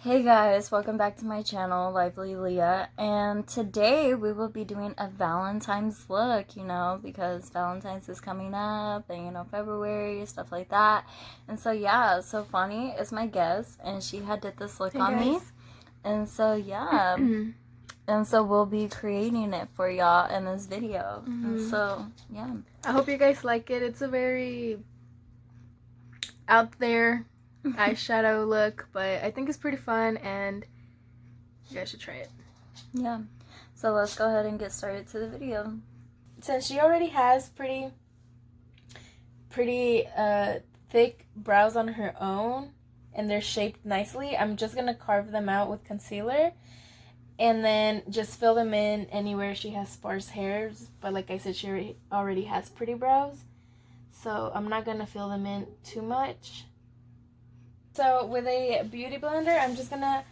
Hey guys, welcome back to my channel, Lively Leah, and today we will be doing a Valentine's look, because Valentine's is coming up, and February, stuff like that. And so yeah, so Fani is my guest, and she had did this look on me, and so yeah, and so we'll be creating it for y'all in this video. And so yeah, I hope you guys like it. It's a very out there eyeshadow look, but I think it's pretty fun and you guys should try it. Yeah, so let's go ahead and get started to the video. Since she already has pretty thick brows on her own and they're shaped nicely, I'm just gonna carve them out with concealer and then just fill them in anywhere she has sparse hairs. But like I said, she already has pretty brows, so I'm not gonna fill them in too much. So with a beauty blender, I'm just gonna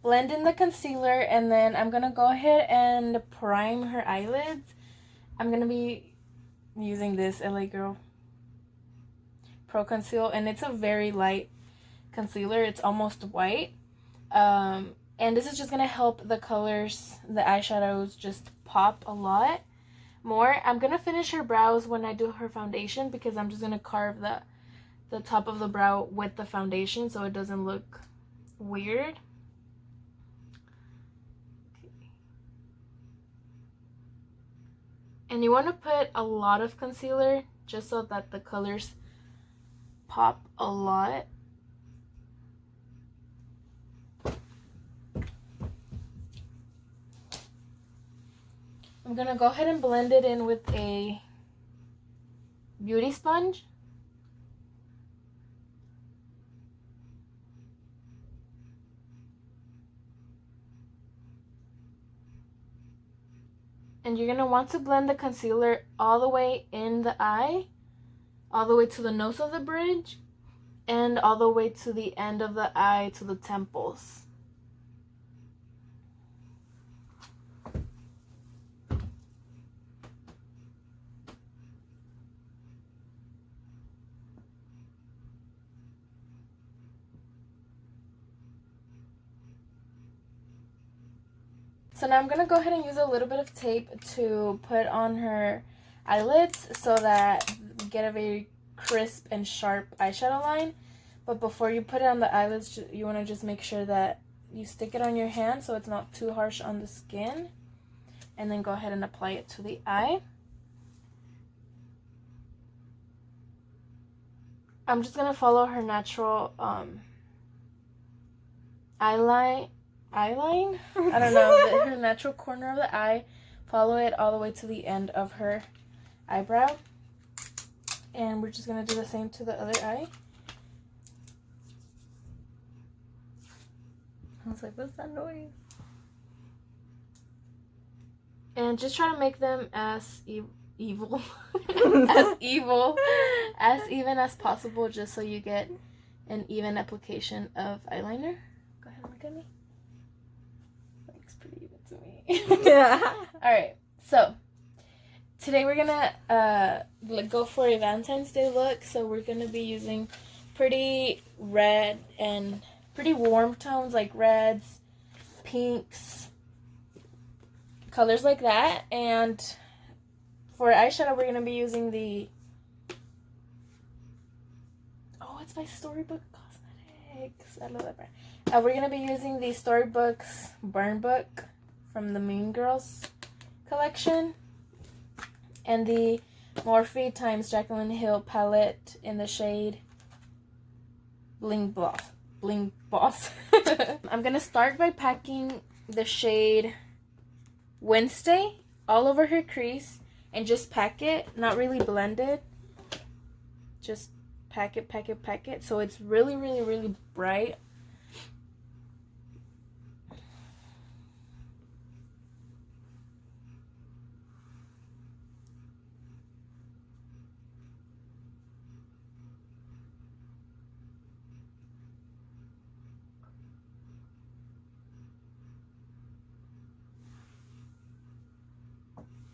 blend in the concealer, and then I'm gonna go ahead and prime her eyelids. I'm gonna be using this LA Girl Pro Conceal, and it's a very light concealer. It's almost white. And this is just gonna help the colors, the eyeshadows, just pop a lot more. I'm gonna finish her brows when I do her foundation, because I'm just gonna carve the top of the brow with the foundation so it doesn't look weird. And you want to put a lot of concealer just so that the colors pop a lot. I'm gonna go ahead and blend it in with a beauty sponge. And you're going to want to blend the concealer all the way in the eye, all the way to the nose of the bridge, and all the way to the end of the eye to the temples. So now I'm going to go ahead and use a little bit of tape to put on her eyelids so that we get a very crisp and sharp eyeshadow line. But before you put it on the eyelids, you want to just make sure that you stick it on your hand so it's not too harsh on the skin. And then go ahead and apply it to the eye. I'm just going to follow her natural eyeline. I don't know, her natural corner of the eye. Follow it all the way to the end of her eyebrow. And we're just going to do the same to the other eye. I was like, what's that noise? And just try to make them as even as possible, just so you get an even application of eyeliner. Go ahead and look at me. Looks pretty even to me. Yeah. Alright, so today we're gonna go for a Valentine's Day look. So we're gonna be using pretty red and pretty warm tones like reds, pinks, colors like that. And for eyeshadow, we're gonna be using the it's by Storybook Cosmetics. I love that brand. We're gonna be using the Storybook's Burn Book from the Mean Girls collection, and the Morphe x Jaclyn Hill palette in the shade Bling Boss. I'm gonna start by packing the shade Wednesday all over her crease, and just pack it, not really blend it, just pack it so it's really, really, really bright.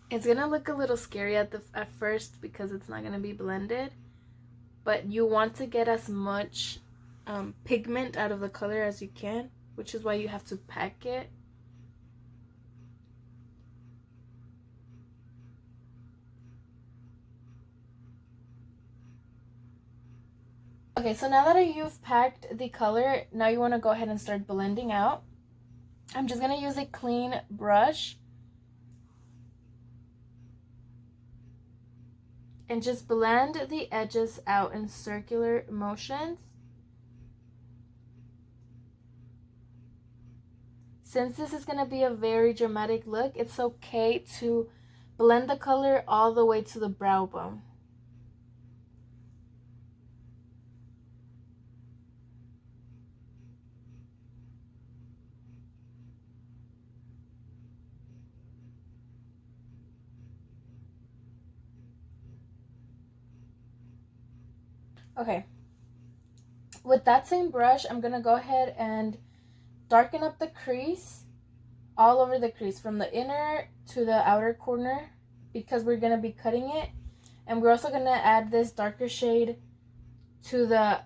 It's gonna look a little scary at first because it's not gonna be blended, but you want to get as much pigment out of the color as you can, which is why you have to pack it. Okay, so now that you've packed the color, now you want to go ahead and start blending out. I'm just going to use a clean brush and just blend the edges out in circular motions. Since this is going to be a very dramatic look, it's okay to blend the color all the way to the brow bone. Okay, with that same brush, I'm going to go ahead and darken up the crease all over the crease from the inner to the outer corner because we're going to be cutting it. And we're also going to add this darker shade to the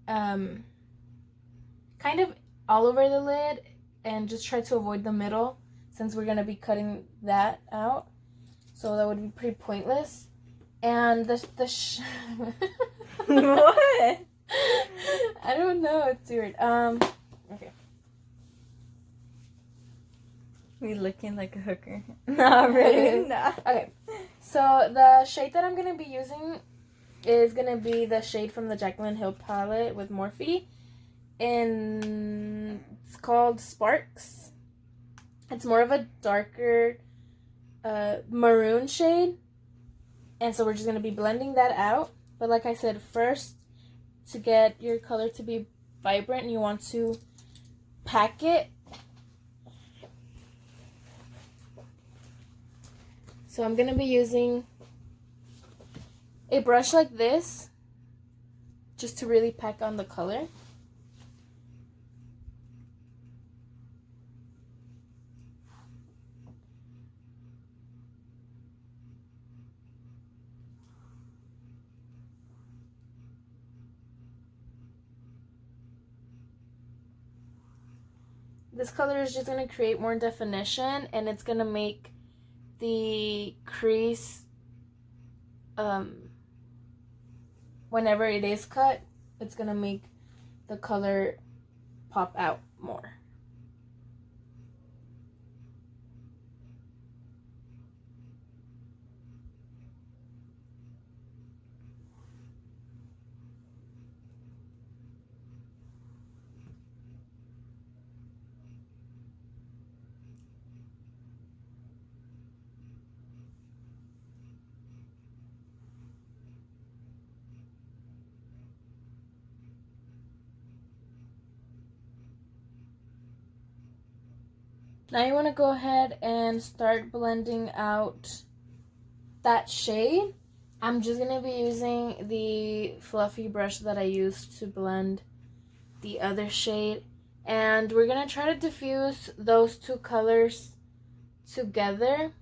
kind of all over the lid, and just try to avoid the middle since we're going to be cutting that out. So that would be pretty pointless. And the What? I don't know, it's weird. Okay. We looking like a hooker. Not really. No. Okay. So the shade that I'm gonna be using is gonna be the shade from the Jaclyn Hill palette with Morphe, and it's called Sparks. It's more of a darker maroon shade, and so we're just gonna be blending that out. But like I said, first, to get your color to be vibrant, you want to pack it. So I'm going to be using a brush like this just to really pack on the color. This color is just going to create more definition, and it's going to make the crease, whenever it is cut, it's going to make the color pop out more. Now you want to go ahead and start blending out that shade. I'm just going to be using the fluffy brush that I used to blend the other shade. And we're going to try to diffuse those two colors together.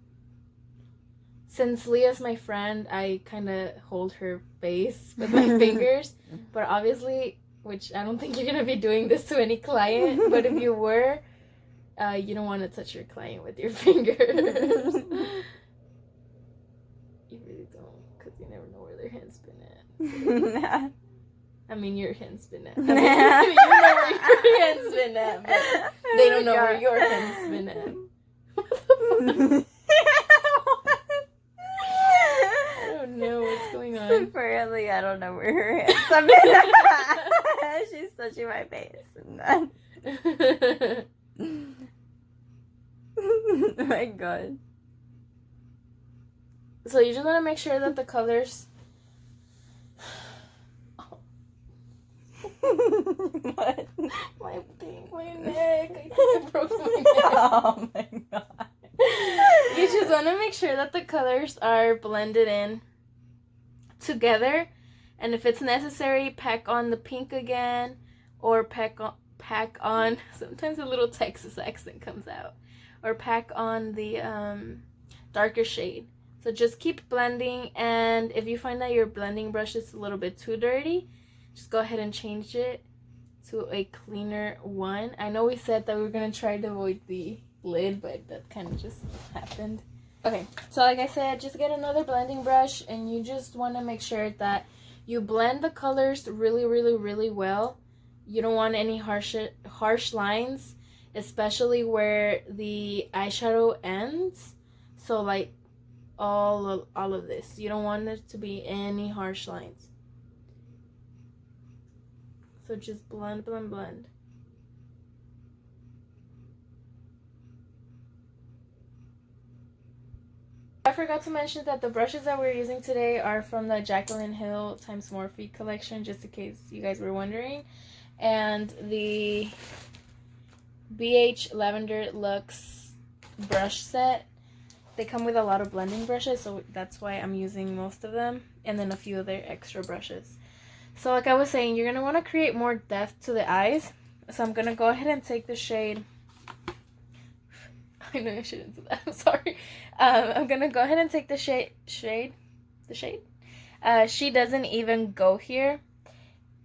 Since Leah's my friend, I kind of hold her face with my fingers. But obviously, which I don't think you're going to be doing this to any client, but if you were, you don't want to touch your client with your fingers. You really don't, because you never know where their hand's been at. Nah. I mean, your hand's been at. I mean, you know where your hand's been at, but they don't know where your hand's been at. I don't know what's going on. Apparently, I don't know where her hands have been at. She's touching my face. And then... Oh my god. So you just want to make sure that the colors... What? My thing, my neck. I think I broke my neck. Oh my god. You just want to make sure that the colors are blended in together. And if it's necessary, pack on the pink again. Or pack on... Sometimes a little Texas accent comes out. Or pack on the darker shade. So just keep blending, and if you find that your blending brush is a little bit too dirty, just go ahead and change it to a cleaner one. I know we said that we were going to try to avoid the lid, but that kind of just happened. Okay, so like I said, just get another blending brush, and you just want to make sure that you blend the colors really, really, really well. You don't want any harsh lines, especially where the eyeshadow ends. So like all of this, you don't want it to be any harsh lines. So just blend, blend, blend. I forgot to mention that the brushes that we're using today are from the Jaclyn Hill x Morphe collection, just in case you guys were wondering. And the BH Lavender Luxe brush set, they come with a lot of blending brushes, so that's why I'm using most of them, and then a few other extra brushes. So like I was saying, you're going to want to create more depth to the eyes. So I'm going to go ahead and take the shade. I know I shouldn't do that. I'm sorry. I'm going to go ahead and take the shade. She Doesn't Even Go Here.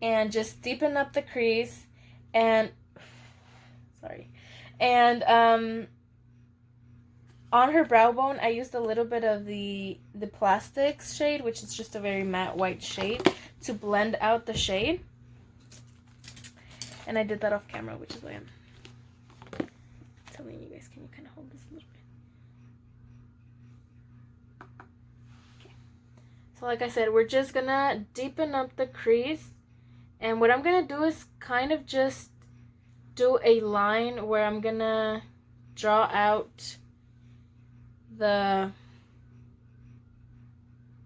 And just deepen up the crease. And, sorry. And on her brow bone, I used a little bit of the Plastics shade, which is just a very matte white shade, to blend out the shade. And I did that off camera, which is why I'm telling you guys. Can you kind of hold this a little bit? Okay. So like I said, we're just gonna deepen up the crease. And what I'm gonna do is kind of just do a line where I'm gonna draw out the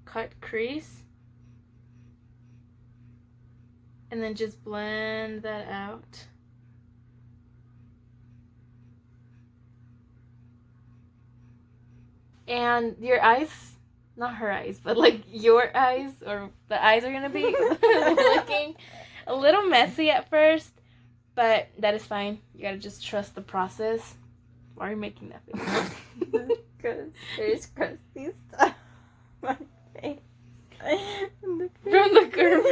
cut crease. And then just blend that out. And your eyes, not her eyes, but like your eyes, or the eyes are gonna be looking a little messy at first, but that is fine. You gotta just trust the process. Why are you making that face? Because there's crusty stuff on my face. From the curve.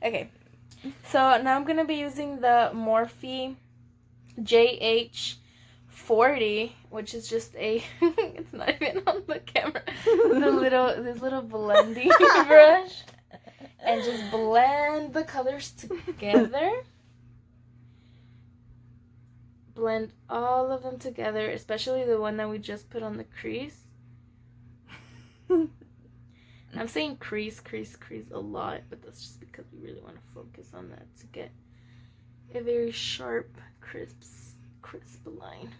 Okay, so now I'm gonna be using the Morphe JH40, which is just a it's not even on the camera. This little blending brush, and just blend the colors together. Blend all of them together, especially the one that we just put on the crease. I'm saying crease a lot, but that's just because we really want to focus on that to get a very sharp, crisp line.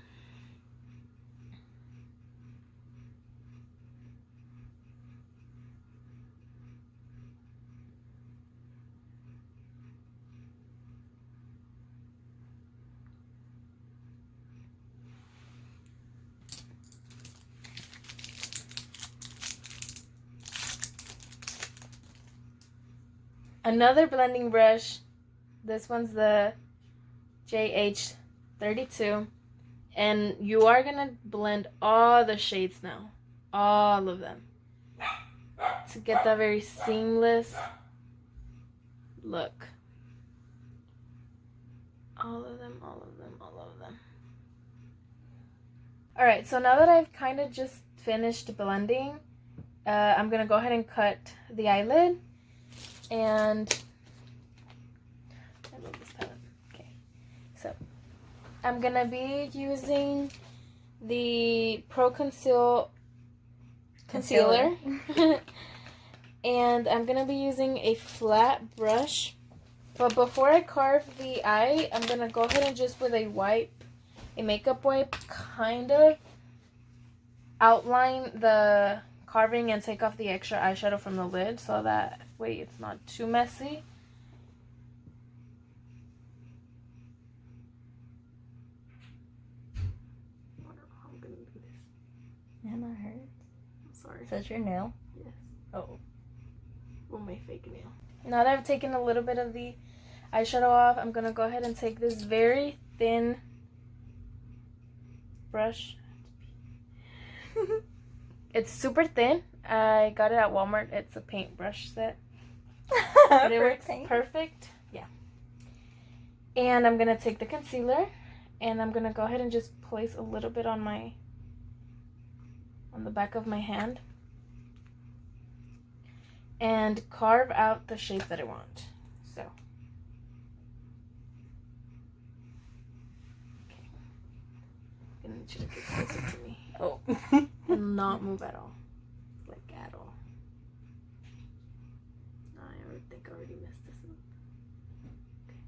Another blending brush. This one's the JH32. And you are going to blend all the shades now. All of them. To get that very seamless look. All of them, all of them, all of them. Alright, so now that I've kind of just finished blending, I'm going to go ahead and cut the eyelid. And I love this palette. Okay, so I'm gonna be using the Pro Concealer. And I'm gonna be using a flat brush. But before I carve the eye, I'm gonna go ahead and just with a makeup wipe, kind of outline the carving and take off the extra eyeshadow from the lid, so that way it's not too messy. I don't know how I'm gonna do this. And that hurts. I'm sorry. Is that your nail? Yes. Oh. Well, my fake nail. Now that I've taken a little bit of the eyeshadow off, I'm gonna go ahead and take this very thin brush. It's super thin. I got it at Walmart. It's a paintbrush set. But it works perfect. Yeah. And I'm going to take the concealer and I'm going to go ahead and just place a little bit on the back of my hand and carve out the shape that I want. So, okay. I'm going to need you to get closer to me. Oh. And not move at all. Like at all. I think I already messed this up. Okay,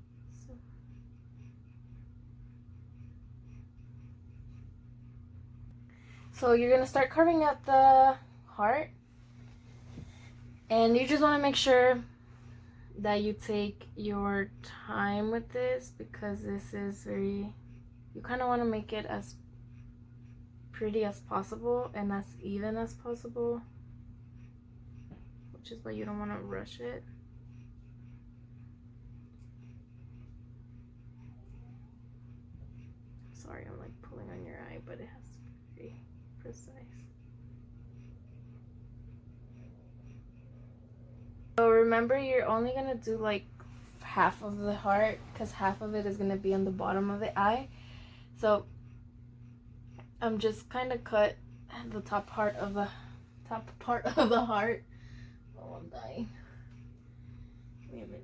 so you're going to start carving out the heart. And you just want to make sure that you take your time with this, because this is you kind of want to make it as pretty as possible and as even as possible, which is why you don't want to rush it. Sorry, I'm like pulling on your eye, but it has to be very precise. So remember, you're only gonna do like half of the heart, because half of it is gonna be on the bottom of the eye. So I'm just kind of cut the top part of the heart. Oh, I'm dying. Wait a minute.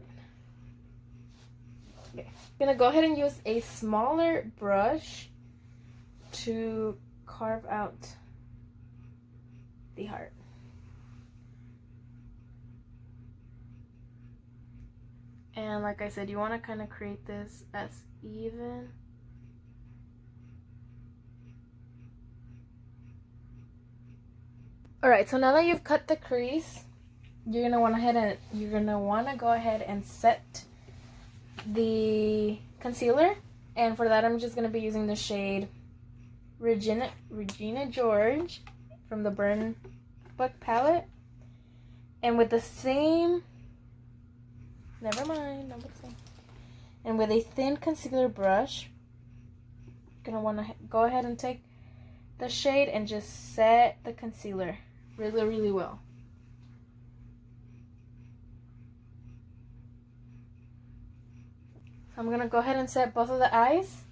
Okay, I'm gonna go ahead and use a smaller brush to carve out the heart. And like I said, you want to kind of create this as even. Alright, so now that you've cut the crease, you're gonna want to go ahead and set the concealer. And for that, I'm just gonna be using the shade Regina George from the Burn Book palette. And with the same, and with a thin concealer brush, you're gonna want to go ahead and take the shade and just set the concealer really, really well. So I'm gonna go ahead and set both of the eyes,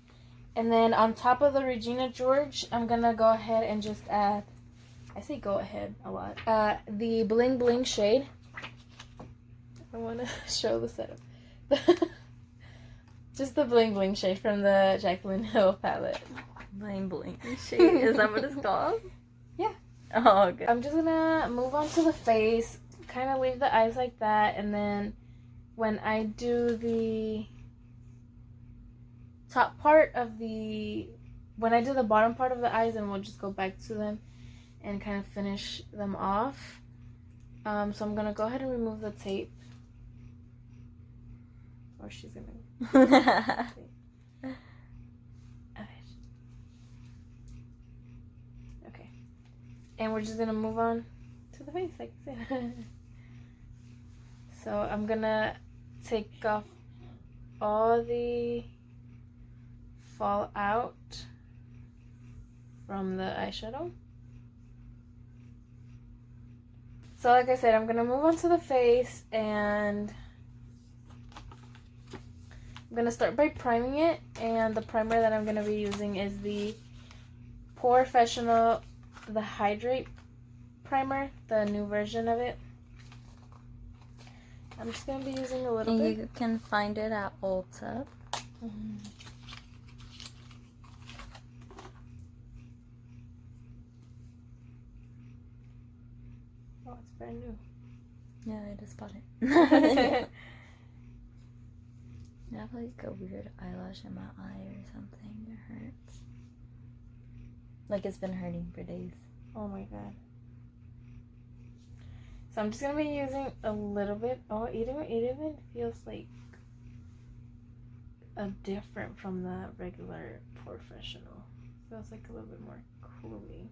and then on top of the Regina George, I'm gonna go ahead and just add, I say go ahead a lot, the Bling Bling shade. I want to show the setup. Just the Bling Bling shade from the Jaclyn Hill palette. Bling Bling shade. Is that what it's called? Yeah. Oh, okay. I'm just gonna move on to the face, kind of leave the eyes like that, and then when I do the top part of when I do the bottom part of the eyes, and we'll just go back to them and kind of finish them off. So I'm gonna go ahead and remove the tape. Or she's gonna. Okay. And we're just gonna move on to the face, like I said. So I'm gonna take off all the fallout from the eyeshadow. So like I said, I'm gonna move on to the face, and I'm gonna start by priming it, and the primer that I'm gonna be using is the Professional, the Hydrate primer, the new version of it. I'm just gonna be using a little bit. You can find it at Ulta. Mm-hmm. Oh, it's brand new. Yeah, I just bought it. I have like a weird eyelash in my eye or something. It hurts. Like it's been hurting for days. Oh my god. So I'm just gonna be using a little bit. Oh, it even feels like different from the regular Professional. Feels like a little bit more cooling.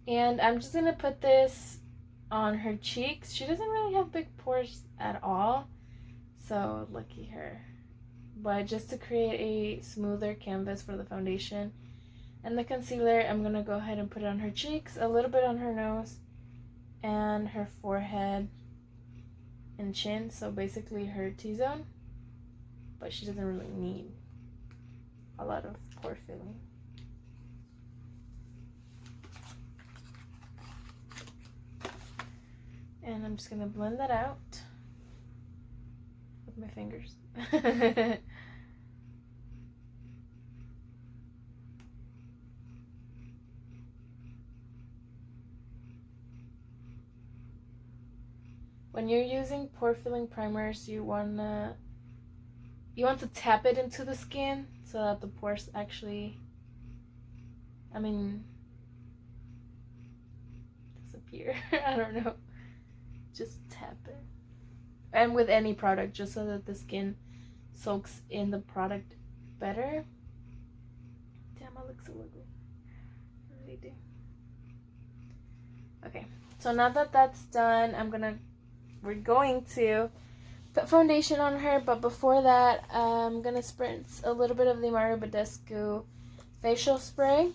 And I'm just gonna put this on her cheeks. She doesn't really have big pores at all, so lucky her. But just to create a smoother canvas for the foundation, And the concealer, I'm going to go ahead and put it on her cheeks, a little bit on her nose, and her forehead and chin. So basically her T-zone. But she doesn't really need a lot of pore filling. And I'm just going to blend that out with my fingers. When you're using pore filling primers, you want to tap it into the skin so that the pores actually, disappear. I don't know. Just tap it. And with any product, just so that the skin soaks in the product better. Damn, I look so ugly. I really do. Okay, so now that that's done, we're going to put foundation on her, but before that, I'm gonna spritz a little bit of the Mario Badescu facial spray.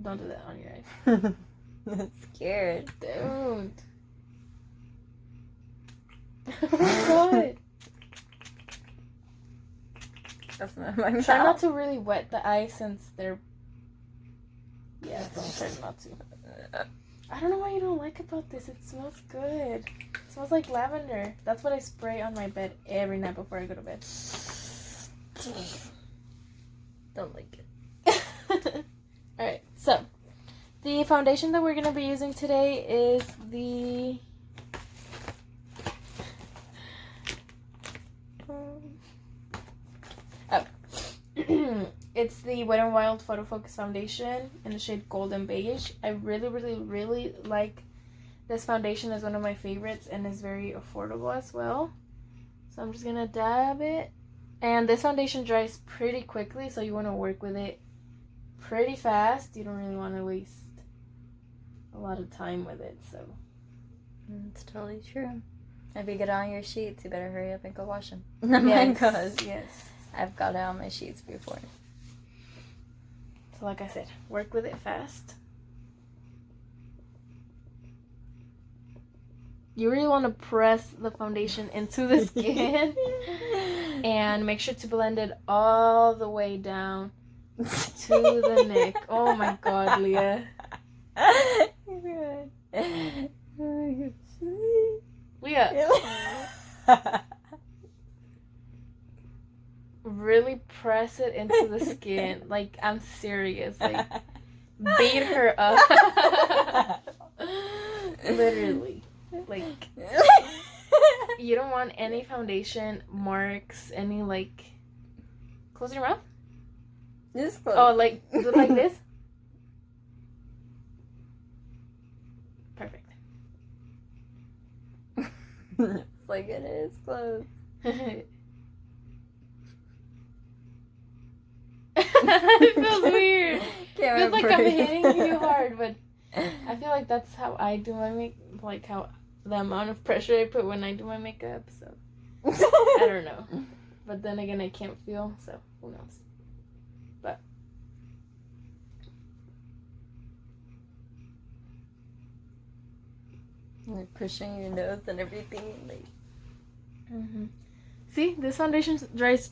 Don't do that on your eyes. I'm scared. Don't. Oh my god. That's not my mouth. Try not to really wet the eyes since they're... Yeah, try not to. I don't know what you don't like about this. It smells good. It smells like lavender. That's what I spray on my bed every night before I go to bed. Don't like it. Alright, so the foundation that we're going to be using today is the... It's the Wet n Wild Photo Focus Foundation in the shade Golden Beige. I really, really, really like this foundation. It's one of my favorites and is very affordable as well. So I'm just going to dab it. And this foundation dries pretty quickly, so you want to work with it pretty fast. You don't really want to waste a lot of time with it. So it's totally true. If you get it on your sheets, you better hurry up and go wash them. yes, yes. I've got it on my sheets before. So like I said, work with it fast. You really want to press the foundation into the skin and make sure to blend it all the way down to the neck. Oh my god, Leah. Leah. Really press it into the skin. Like, I'm serious. Like, beat her up. Literally. Like, you don't want any foundation marks, any, like... Close your mouth? Just close. Oh, like, do it like this? Perfect. It's like it is closed. It feels weird. It feels like I'm breathe. hitting you hard, but I feel like that's how I do my makeup, like how the amount of pressure I put when I do my makeup, so I don't know. But then again, I can't feel, so who knows. But like pushing your nose and everything, like. See, this foundation dries.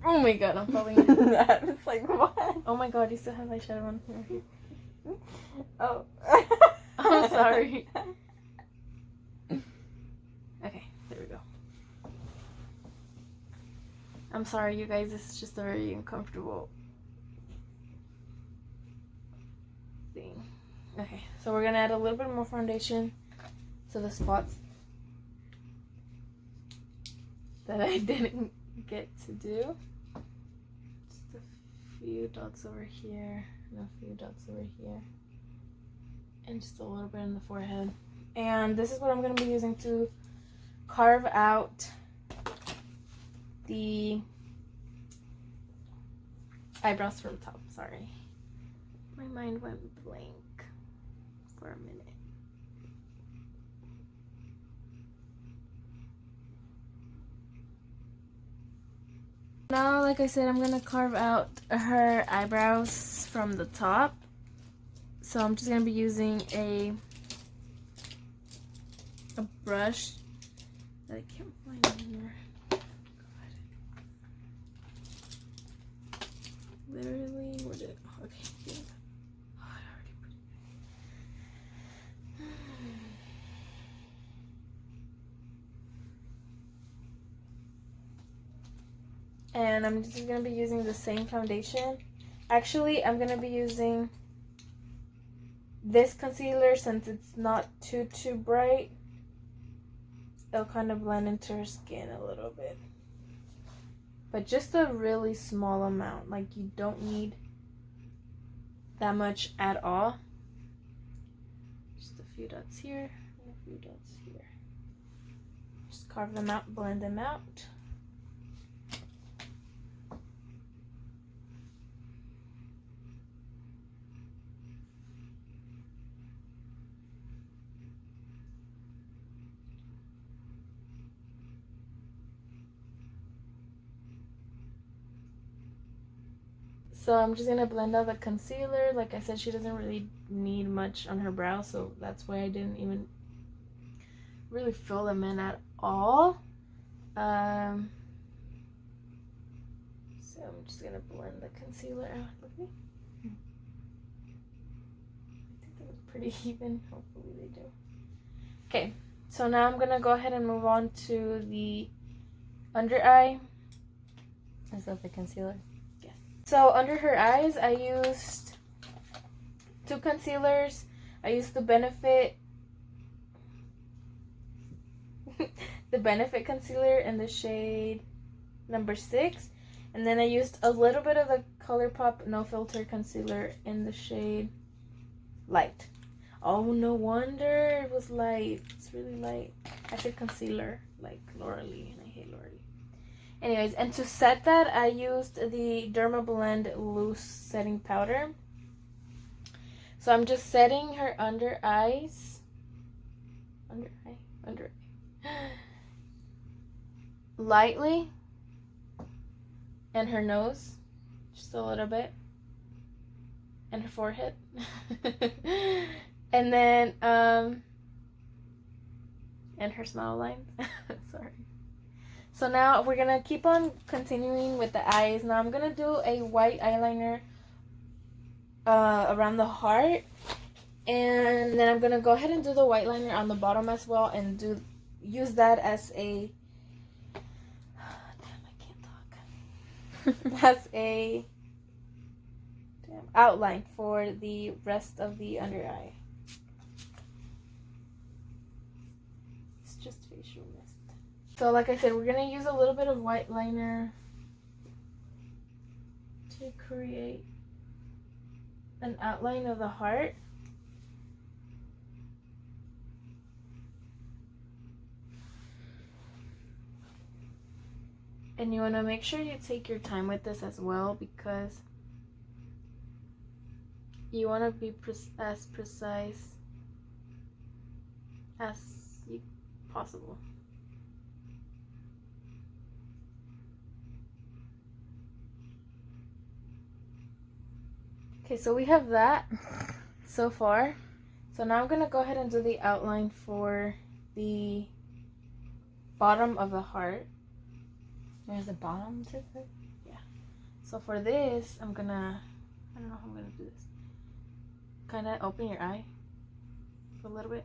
Oh my god, I'm falling in. I was like, what? Oh my god, you still have eyeshadow on here. Oh. I'm sorry. Okay, there we go. I'm sorry, you guys. This is just a very uncomfortable thing. Okay, so we're gonna add a little bit more foundation to the spots that I didn't get to do. Just a few dots over here and a few dots over here, and just a little bit in the forehead. And this is what I'm going to be using to carve out the eyebrows from top. Sorry, my mind went blank for a minute. Now, like I said, I'm gonna carve out her eyebrows from the top. So I'm just gonna be using a brush that I can't find anymore. God. Literally, where did it? Okay. Yeah. Oh, I already put it. And I'm just gonna be using the same foundation. Actually, I'm gonna be using this concealer since it's not too bright. It'll kind of blend into her skin a little bit, but just a really small amount. Like, you don't need that much at all. Just a few dots here and a few dots here. Just carve them out, blend them out. So I'm just gonna blend out the concealer. Like I said, she doesn't really need much on her brow, so that's why I didn't even really fill them in at all. So I'm just gonna blend the concealer out with me. I think that was pretty even. Hopefully they do. Okay, so now I'm gonna go ahead and move on to the under eye. Is that the concealer? So under her eyes, I used 2 concealers. I used the Benefit concealer in the shade number 6, and then I used a little bit of the ColourPop No Filter concealer in the shade Light. Oh, no wonder it was light. It's really light. I said concealer like Laura Lee, and I hate Laura Lee. Anyways, and to set that, I used the Dermablend Loose Setting Powder. So I'm just setting her under eyes. Under eye. Lightly. And her nose. Just a little bit. And her forehead. And then, and her smile lines. Sorry. So now we're gonna keep on continuing with the eyes. Now I'm gonna do a white eyeliner around the heart, and then I'm gonna go ahead and do the white liner on the bottom as well, and use that as a damn, I can't talk. As a outline for the rest of the under eye. It's just facial mist. So like I said, we're going to use a little bit of white liner to create an outline of the heart. And you want to make sure you take your time with this as well, because you want to be as precise as possible. Okay, so we have that so far. So now I'm going to go ahead and do the outline for the bottom of the heart. There's a bottom to it? Yeah. So for this, I'm going to, I don't know how I'm going to do this. Kind of open your eye a little bit.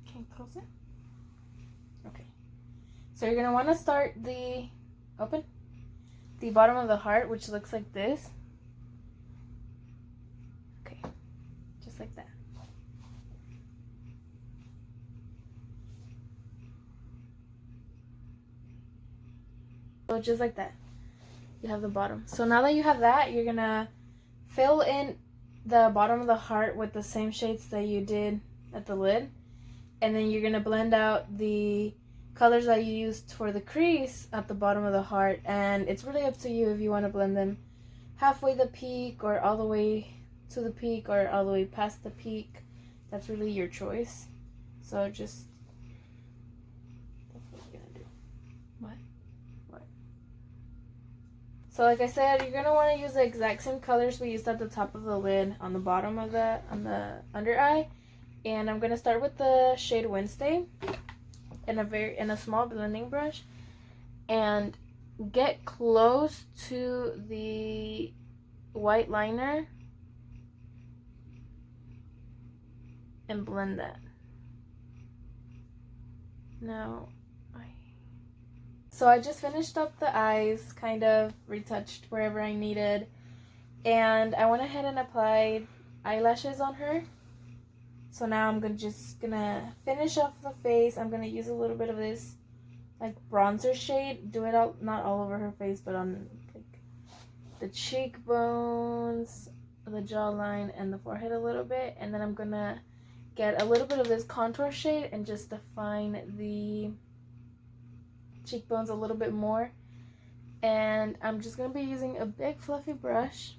Can you close it? Okay. So you're going to want to start the bottom of the heart, which looks like this. Okay. Just like that. So just like that. You have the bottom. So now that you have that, you're going to fill in the bottom of the heart with the same shades that you did at the lid. And then you're going to blend out the colors that you used for the crease at the bottom of the heart, and it's really up to you if you want to blend them halfway the peak or all the way to the peak or all the way past the peak. That's really your choice. So just So like I said, you're going to want to use the exact same colors we used at the top of the lid on the bottom of the under eye. And I'm going to start with the shade Wednesday in a small blending brush and get close to the white liner and blend that. Now, so I just finished up the eyes, kind of retouched wherever I needed, and I went ahead and applied eyelashes on her. So now I'm just gonna finish off the face. I'm gonna use a little bit of this like bronzer shade. Do it not all over her face, but on like the cheekbones, the jawline, and the forehead a little bit. And then I'm gonna get a little bit of this contour shade and just define the cheekbones a little bit more. And I'm just going to be using a big fluffy brush.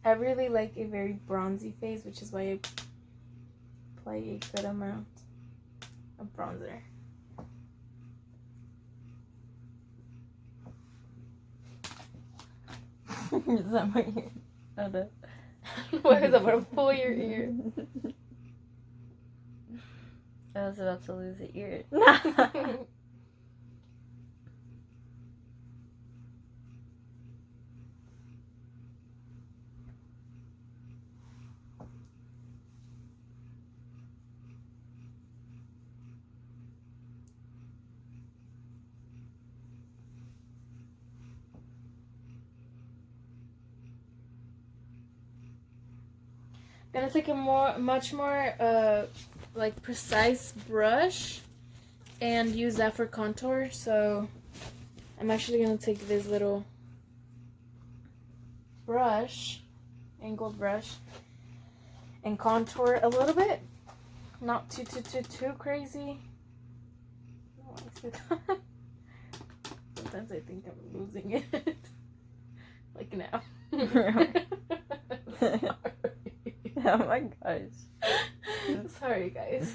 I really like a very bronzy face, which is why I apply a good amount of bronzer. Is that my ear? Oh, no. Why is I'm gonna pull your ear? I was about to lose an ear. Gonna take a much more like precise brush and use that for contour. So I'm actually gonna take this little brush, angled brush, and contour a little bit. Not too crazy. Sometimes I think I'm losing it. Like now. Oh my gosh. Sorry, guys.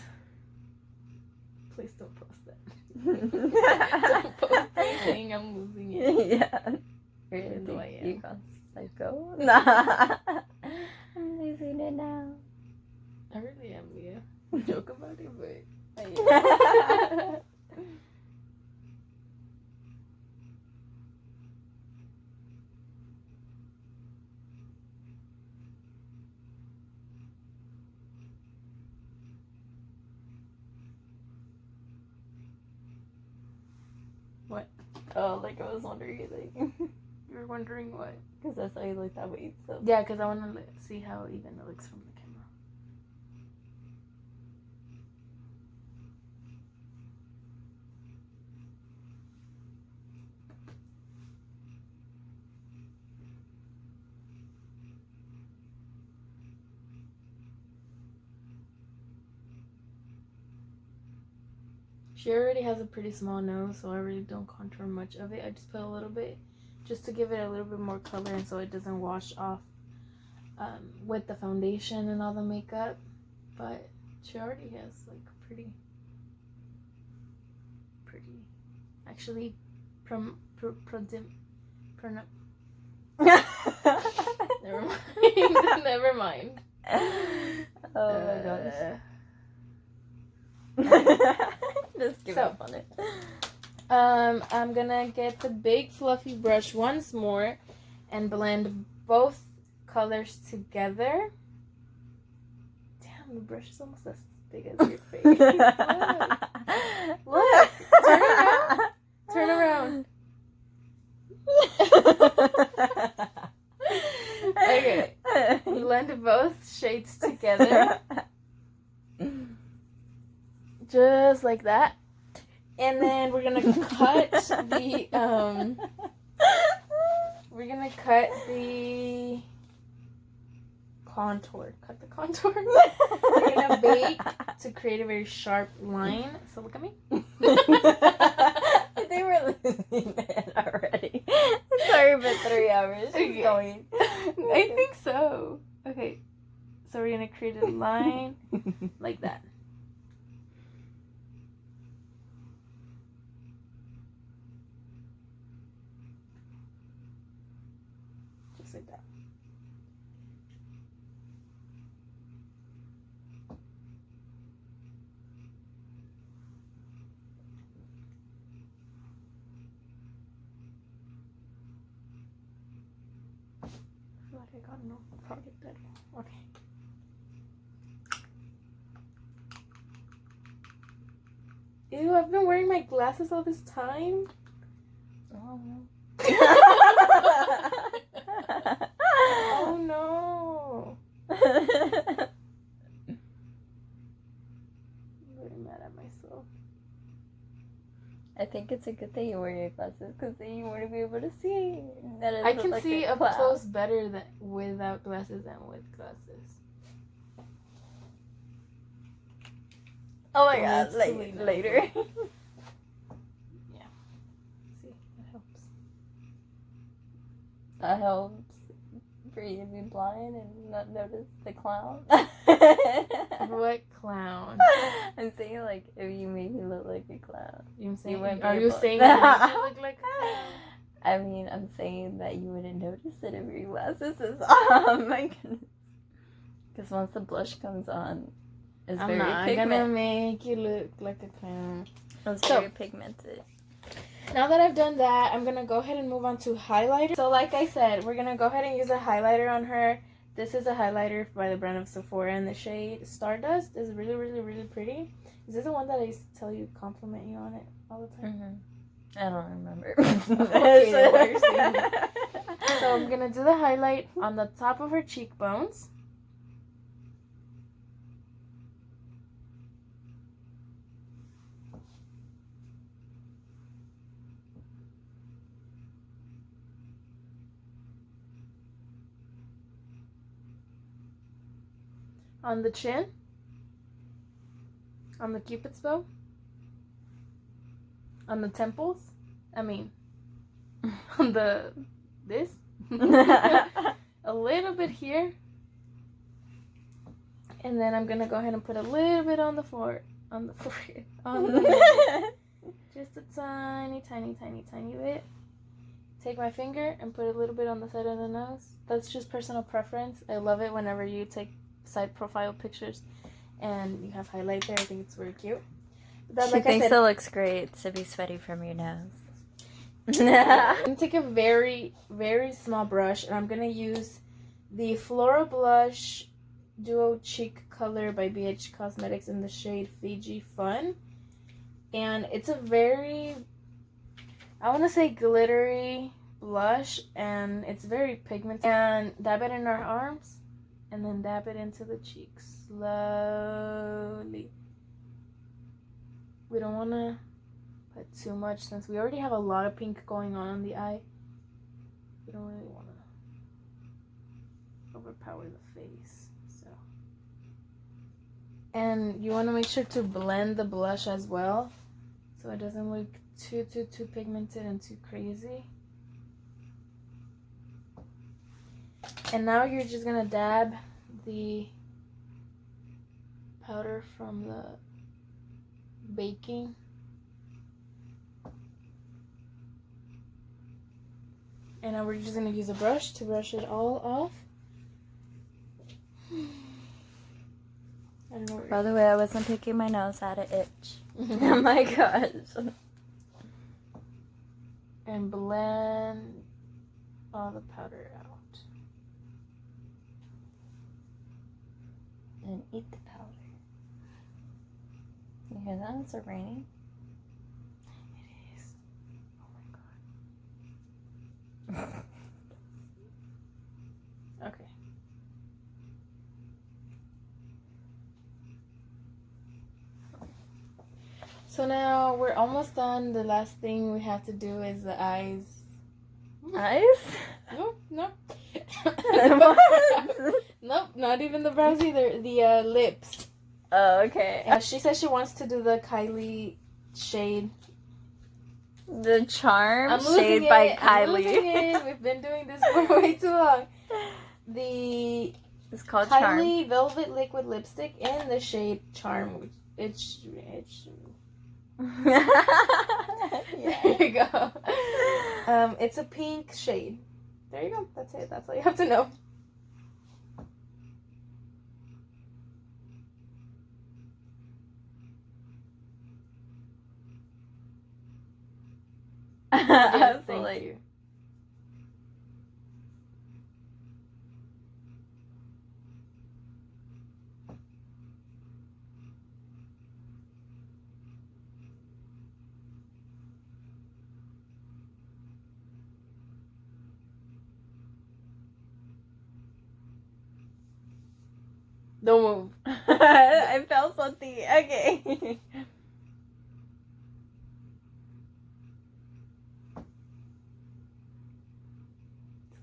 Please don't post that. Don't post me saying I'm losing it. Yeah. Even though I am. You got psycho? Nah. I'm losing it now. I really am, Leah. Joke about it, but I am. What? Oh, like I was wondering, like. You were wondering what? Because that's how you look that way, so. Yeah, because I want to see how even it looks from the camera. She already has a pretty small nose, so I really don't contour much of it. I just put a little bit just to give it a little bit more color and so it doesn't wash off with the foundation and all the makeup. But she already has like pretty actually never mind. Never mind. Oh my gosh. Just give up on it. I'm gonna get the big fluffy brush once more and blend both colors together. Damn, the brush is almost as big as your face. Look. Turn around. blend both shades together. Just like that. And then we're gonna cut the contour. Cut the contour. We're gonna bake to create a very sharp line. So look at me. They were losing it already. Sorry, but 3 hours. She's going. I think so. Okay. So we're gonna create a line like that. Just like that. I feel like I got no product at all. Okay. Ew, I've been wearing my glasses all this time. Oh. Oh no. I'm very mad at myself. I think it's a good thing you wear your glasses because then you won't be able to see. That it I looks can like see a up cloud. close better than without glasses than with glasses. Oh my Oh, god, it's like too late now. later. Yeah. See, it helps. That helps for you to be blind and not notice the clown. What clown? I'm saying like if you make me look like a clown. You saying? wouldn't be Are you able- saying I make you look like a clown? I mean, I'm saying that you wouldn't notice it if your glasses is on. My goodness. Because once the blush comes on, it's I'm very not pigmented. gonna make you look like a clown. It's So- very pigmented. Now that I've done that, I'm gonna go ahead and move on to highlighter. So like I said, we're gonna go ahead and use a highlighter on her. This is a highlighter by the brand of Sephora in the shade Stardust. It's really, really, really pretty. Is this the one that I used to tell you, compliment you on it all the time? Mm-hmm. I don't remember. Okay, then what you're saying. So I'm gonna do the highlight on the top of her cheekbones. On the chin. On the cupid's bow. On the temples. I mean, on this. A little bit here. And then I'm gonna go ahead and put a little bit on the forehead. Just a tiny, tiny, tiny, tiny bit. Take my finger and put a little bit on the side of the nose. That's just personal preference. I love it whenever you take side profile pictures and you have highlight there. I think it's very cute. But She like I thinks said, it looks great to be sweaty from your nose. I'm gonna take a very, very small brush and I'm gonna use the Flora Blush Duo Cheek Color by BH Cosmetics in the shade Fiji Fun. And it's a very, I want to say glittery blush, and it's very pigmented. And dab it in our arms and then dab it into the cheeks slowly. We don't want to put too much since we already have a lot of pink going on the eye. We don't really want to overpower the face. So, and you want to make sure to blend the blush as well so it doesn't look too pigmented and too crazy. And now you're just gonna dab the powder from the baking. And now we're just gonna use a brush to brush it all off. I don't know. By the way, I wasn't picking my nose. I had an itch. Oh my gosh. And blend all the powder out. And eat the powder. You hear that? Is it raining? It is. Oh my god. Okay. So now we're almost done. The last thing we have to do is the eyes. Eyes? Nope. What? Nope, not even the brows either. The lips. Oh, okay. She says she wants to do the Kylie shade. The Charm I'm shade losing by it. I'm Kylie. losing it. We've been doing this for way too long. The It's called Charm. Kylie Velvet Liquid Lipstick in the shade Charm. Which it's there you go. It's a pink shade. There you go. That's it. That's all you have to know. Yes, thank you. Don't move. I felt something. Okay. It's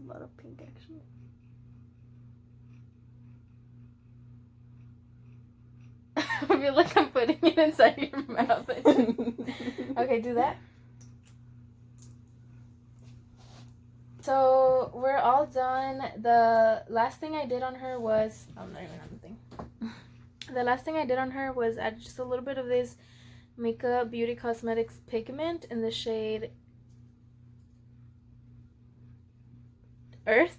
a lot of pink, actually. I feel like I'm putting it inside your mouth. Okay, do that. So we're all done. The last thing I did on her was I'm not even on the thing. The last thing I did on her was add just a little bit of this Makeup Beauty Cosmetics pigment in the shade Earth.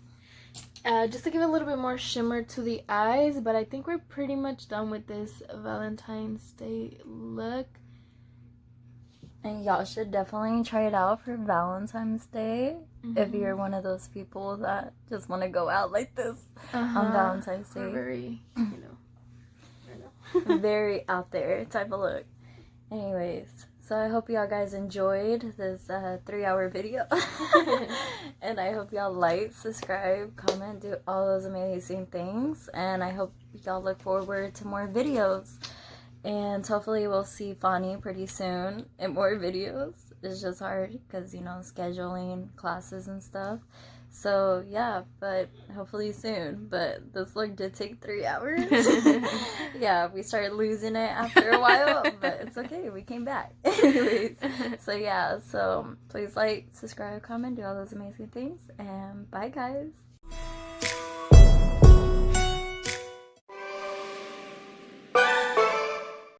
Just to give a little bit more shimmer to the eyes, but I think we're pretty much done with this Valentine's Day look. And y'all should definitely try it out for Valentine's Day if you're one of those people that just want to go out like this on Valentine's Day. We're very, you know. Very out there type of look. Anyways, so I hope y'all guys enjoyed this 3-hour video. And I hope y'all like, subscribe, comment, do all those amazing things. And I hope y'all look forward to more videos. And hopefully we'll see Fani pretty soon in more videos. It's just hard because, you know, scheduling classes and stuff. So yeah, but hopefully soon. But this look did take 3 hours. Yeah, we started losing it after a while, but it's okay, we came back. Anyways, so yeah, so please like, subscribe, comment, do all those amazing things, and bye guys.